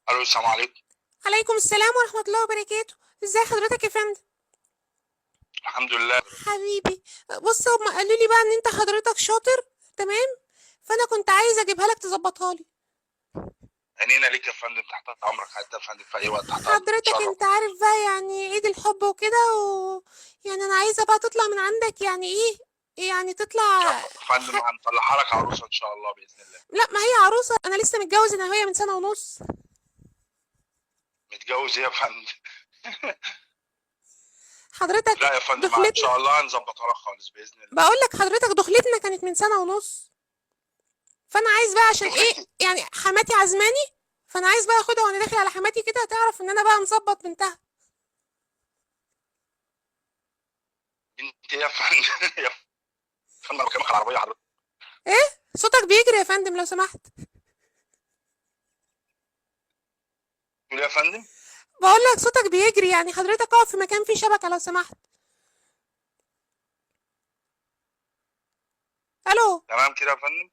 الو، السلام عليكم. عليكم السلام ورحمة الله وبركاته. ازاي حضرتك يا فندم؟ الحمد لله. حبيبي، بص هما قالوا لي بقى ان انت حضرتك شاطر. تمام. فانا كنت عايزه اجيبها لك تظبطها لي. عينينا ليك يا فندم، تحت امرك حتى يا فندم في اي وقت، تحت امرك حضرتك تشرف. انت عارف بقى يعني عيد الحب وكده يعني انا عايزه بقى تطلع من عندك يعني ايه، يعني يا تطلع فندم هنطلعها لك عروسه ان شاء الله باذن الله. لا، ما هي عروسه، انا لسه متجوز انا وهي من سنه ونص. متجوز ايه يا فندم؟ حضرتك لا يا فندم، ان دخلتنا، شاء الله هنظبطها لك خالص باذن الله. بقول لك حضرتك دخلتنا كانت من سنه ونص. فانا عايز بقى عشان ايه، دخلتي يعني حماتي عزماني. فانا عايز بقى اخدها وانا داخل على حماتي كده تعرف ان انا بقى مظبط بنتها. بنت ايه يا فندم؟ يا فندم انا بكلمك على العربيه حضرتك. ايه، صوتك بيجري يا فندم لو سمحت. تقول إيه يا فندم؟ بقول لك صوتك بيجري، يعني حضرتك اقف في مكان فيه شبكة لو سمحت. الو. تمام كده يا فندم.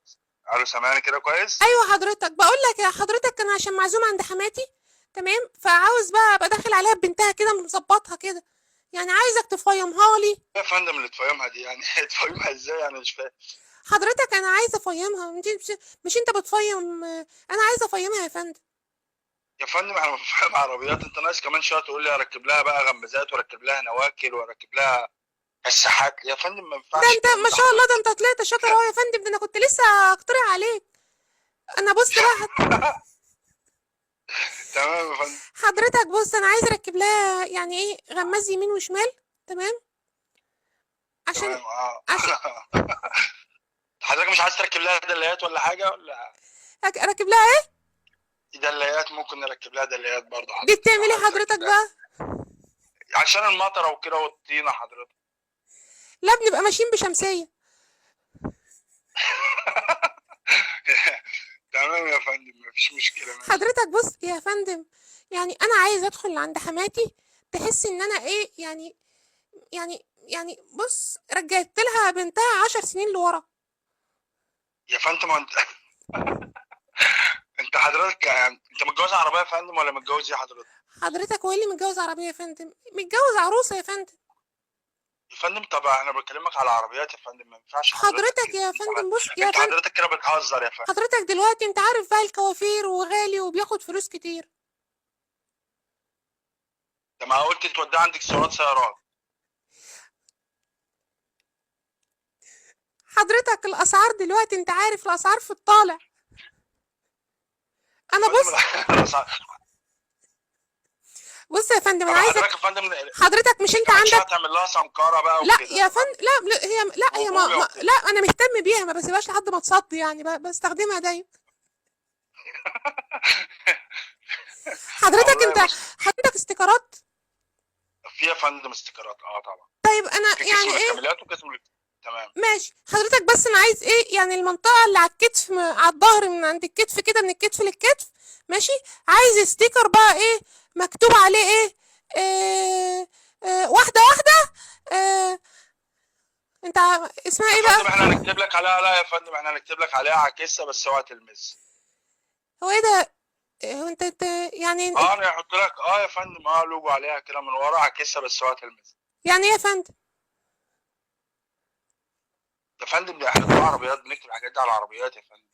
الو، سامعني كده كويس؟ ايوه حضرتك، بقول لك يا حضرتك انا عشان معزوم عند حماتي. تمام، فعاوز بقى ابقى داخل عليها ببنتها كده مظبطها كده. يعني عايزك تفيمها لي. إيه يا فندم اللي تفهمها دي يعني؟ تفهمها ازاي؟ انا مش فاهم. حضرتك انا عايزه افيمها، مش انت بتفيم، انا عايزه افيمها يا فندم. يا فندم انا مش فاهم عربيات، انت ناس كمان شويه تقول لي اركب لها بقى غمازات واركب لها نواكل واركب لها مساحات. يا فندم ما ده ينفعش انت الكلام ما ده شاء الله، ده حضرتك. انت طلعت شاطر اهو يا فندم، ده انا كنت لسه اقترح عليك. انا بص بقى تمام يا فندم. حضرتك بص انا عايزه اركب لها يعني ايه غماز يمين وشمال. تمام. عشان تمام اه. عشان حضرتك مش عايز تركب لها دلايات ولا حاجه ولا؟ اركب لها ايه؟ دلايات ممكن نركب لها دلايات برضه دي حضرتك لو بتعمل ايه عايز حضرتك تركب لها. بقى؟ عشان المطره وكده والطينه حضرتك. لا، بنبقى ماشيين بشمسيه. تمام يا فندم، مفيش مشكله، ماشي. حضرتك بص يا فندم، يعني انا عايز ادخل عند حماتي، تحس ان انا ايه يعني، يعني بص رجعت لها بنتها 10 سنين لورا. يا فندم انت انت حضرتك يعني انت متجوز عربيه يا فندم ولا متجوز ايه حضرتك؟ حضرتك هو اللي متجوز عربيه يا فندم، متجوز عروسه يا فندم. يا فندم طبعا انا بكلمك على العربيات يا فندم، ما ينفعش حضرتك حضرتك كده. يا فندم بص يا انت فندم، حضرتك كده بتهزر يا فندم. حضرتك دلوقتي انت عارف بقى الكوافير وغالي وبياخد فلوس كتير. ده ما قلت تودي عندك سيارات سيارات. حضرتك الاسعار دلوقتي انت عارف الاسعار في الطالع. يا انا فندم بص، بص يا فندم طب انا حضرتك عايزك. يا فندم حضرتك مش انت الكاوتش عندك. هتعمل لها سمكاره بقى لا وكده يا تمام. فندم، لا هي وبوجه لا وكده. انا مهتم بيها، ما بسيبهاش لحد ما تصد يعني، بستخدمها دايما. حضرتك والله انت، بص، حضرتك استيكرات. في يا فندم استيكرات اه طبعا. طيب انا في يعني قسم ايه، للكاميرات وقسم تمام. ماشي حضرتك، بس انا عايز ايه يعني المنطقه اللي على الكتف، على الظهر من عند الكتف كده، من الكتف للكتف. ماشي. عايز ستيكر بقى ايه، مكتوب عليه ايه، واحده واحده. آه انت اسمها يا ايه فندم بقى؟ احنا هنكتب لك عليها، لا يا فندم احنا هنكتب لك عليها عكسه بس اوعى تلمس. هو ايه ده؟ هو انت يعني اه انا هحط لك اه يا فندم اه لوجو عليها كده من ورا عكسه بس اوعى تلمس. يعني ايه يا فندم؟ يا فندم ده احنا بتوع عربيات بنكتب الحاجات دي على العربيات يا فندم.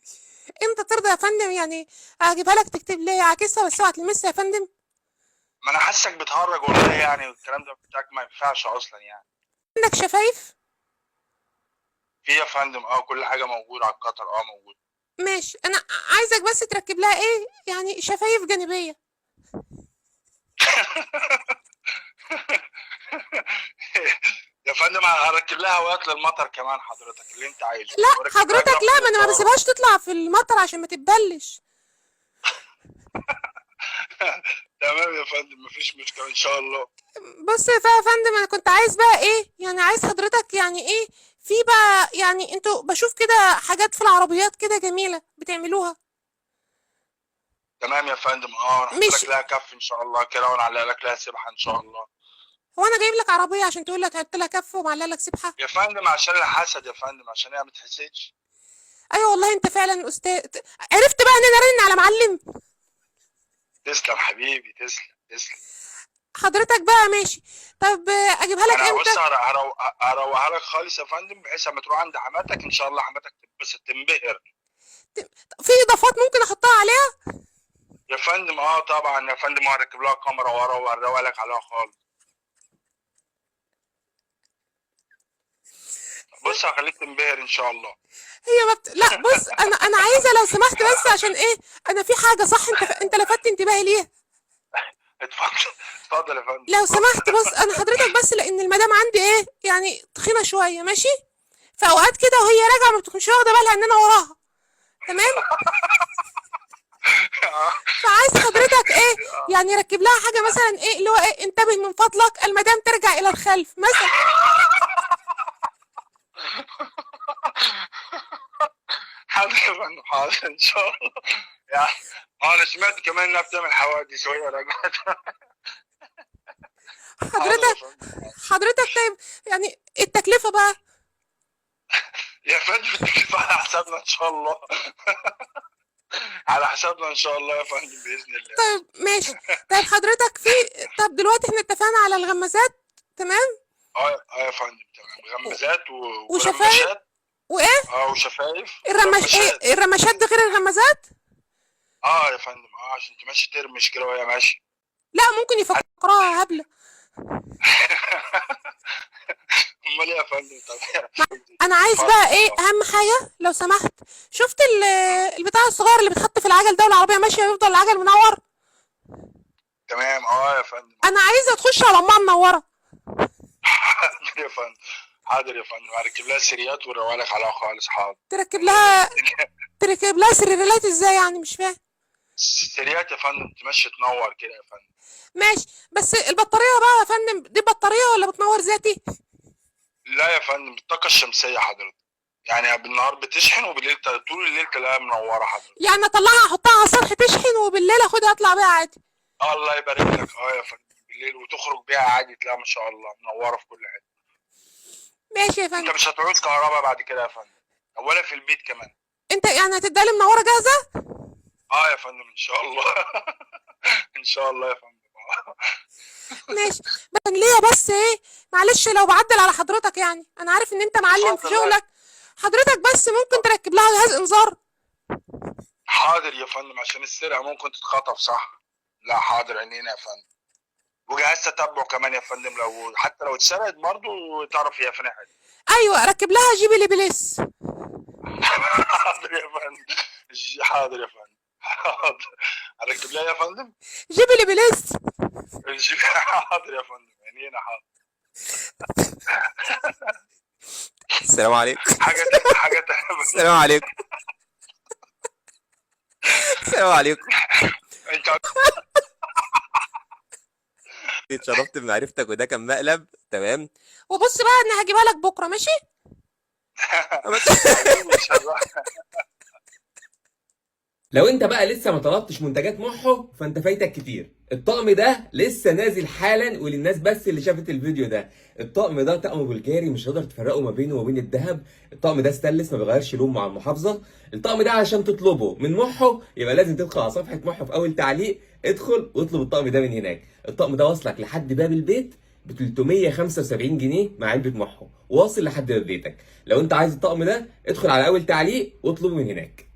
انت ترضى يا فندم يعني اجيبها لك تكتب لي عكسها بس اوعى تلمسها يا فندم؟ ما انا حاسك بتهرج والله يعني، والكلام ده بتاعك ما ينفعش اصلا يعني. عندك شفايف؟ في يا فندم اه كل حاجه موجوده على القطر، اه موجود. ماشي، انا عايزك بس تركب لها ايه يعني شفايف جانبيه. يا فندم هركب لها هوايات للمطر كمان حضرتك اللي انت عايزه، لا وركب لها حضرتك، كف لا ما انا ما للطيارة. بسيبهاش تطلع في المطر عشان ما تتبلش. تمام يا فندم مفيش مشكله ان شاء الله. بص يا فندم، انا كنت عايز بقى ايه، يعني عايز حضرتك يعني ايه، في بقى يعني انتوا بشوف كده حاجات في العربيات كده جميله بتعملوها. تمام يا فندم اه نحط مش لك لها كف ان شاء الله كده ونعلق لك لها سبحه ان شاء الله. هو انا جايب لك عربيه عشان تقول لك هحط لها كف ومعلق لك سبحه؟ يا فندم عشان الحسد يا فندم، عشان هي ما تحسدش. ايوه والله انت فعلا استاذ. عرفت بقى ان انا رن على معلم. تسلم حبيبي، تسلم. حضرتك بقى ماشي. طب اجيبها لك انا بص امتى؟ هروقها لك خالص يا فندم، بحيث لما تروح عند حماتك ان شاء الله حماتك تتبسط تنبهر. في اضافات ممكن احطها عليها؟ يا فندم طبعا يا فندم، هركب لها كاميرا ورا وهروق لك عليها خالص. بص هخليك تنبهر ان شاء الله. لا بص، انا عايزه لو سمحت، بس عشان ايه، انا في حاجه صح، انت لفتت انتباهي ليها. اتفضل اتفضل يا فندم. لو سمحت بص، انا حضرتك بس لان المدام عندي ايه يعني تخينه شويه ماشي، فاوقات كده وهي راجعه ما بتكونش واخده بالها ان انا وراها، تمام؟ فعايز حضرتك ايه يعني ركب لها حاجه مثلا ايه اللي هو ايه، انتبه من فضلك المدام ترجع الى الخلف مثلا. حاضر يا فندم، حاضر ان شاء الله. يعني انا سمعت كمان انها بتعمل حوادث وهي رجعت. حاضر يا حضرتك فندم. حضرتك طيب يعني التكلفه بقى؟ يا فندم التكلفة على حسابنا ان شاء الله. على حسابنا ان شاء الله يا فندم باذن الله. طيب ماشي. طيب حضرتك طب دلوقتي احنا اتفقنا على الغمازات، تمام؟ يا فندم تمام، غمازات وشفايف ورماشات. وايه؟ وشفايف ورماشات. ايه الرماشات دي غير الغمازات؟ يا فندم عشان تمشي ترمش كده وهي ماشيه. لا ممكن يفكروها هبله. امال ايه يا فندم؟ طب انا عايز اتفضل. بقى ايه اهم حاجه لو سمحت، شفت البتاع الصغير اللي بيتحط في العجل ده والعربيه ماشيه يفضل العجل منور؟ تمام يا فندم. انا عايزه تخش على امها منوره. حاضر يا فندم، حاضر يا فندم، هركب لها سريات ونروق لك عليها خالص. حاضر. تركب لها سريرات ازاي يعني، مش فاهم. سريات يا فندم تمشي تنور كده يا فندم. ماشي، بس البطاريه بقى يا فندم دي بطاريه ولا بتنور ذاتي؟ لا يا فندم، بالطاقه الشمسيه حضرتك، يعني بالنهار بتشحن وبالليل طول الليل تلاقيها منوره حضرتك. يعني اطلعها احطها على السطح تشحن وبالليل اخدها اطلع بيها عادي؟ الله يبارك لك. يا فندم بالليل وتخرج بيها عادي تلاقيها ما شاء الله منوره في كل حته. ماشي يا انت فندم. مش هتعوز كهرباء بعد كده يا فندم، ولا في البيت كمان. انت يعني هتديها لي منوره جاهزه؟ يا فندم ان شاء الله. ان شاء الله يا فندم. ماشي. بس ليه بس ايه، معلش لو بعدل على حضرتك، يعني انا عارف ان انت معلم في اتفضل بقى. شغلك، حضرتك بس ممكن تركب لها جهاز انذار؟ حاضر يا فندم، عشان السرقه ممكن تتخطف صح. لا حاضر عينينا يا فندم، وجهاز تتبع كمان يا فندم، حتى لو اتسرقت برضه تعرف هي فين حاجه. ايوه ركب لها جي بي لي بليس. حاضر يا فندم. حاضر يا فندم، حاضر. هركب لها يا فندم جي بي لي بليس. حاضر يا فندم عينينا. حاضر. السلام عليكم. حاجه تانية. السلام عليكم. السلام عليكم. انت اتشرفت بمعرفتك وده كان مقلب. تمام. وبص بقى انا هجيبها لك بكره ماشي. لو انت بقى لسه ما طلبتش منتجات محو فانت فايتك كتير. الطقم ده لسه نازل حالا وللناس بس اللي شافت الفيديو ده. الطقم ده طقم بلجاري مش هتقدر تفرقه ما بينه وبين الذهب. الطقم ده ستانلس ما بيغيرش لون مع المحافظه. الطقم ده عشان تطلبه من محو يبقى لازم تدخل على صفحه محو في اول تعليق، ادخل واطلب الطقم ده من هناك. الطقم ده واصلك لحد باب البيت ب 375 جنيه مع علبه محو، واصل لحد باب بيتك. لو انت عايز الطقم ده ادخل على اول تعليق واطلبه من هناك.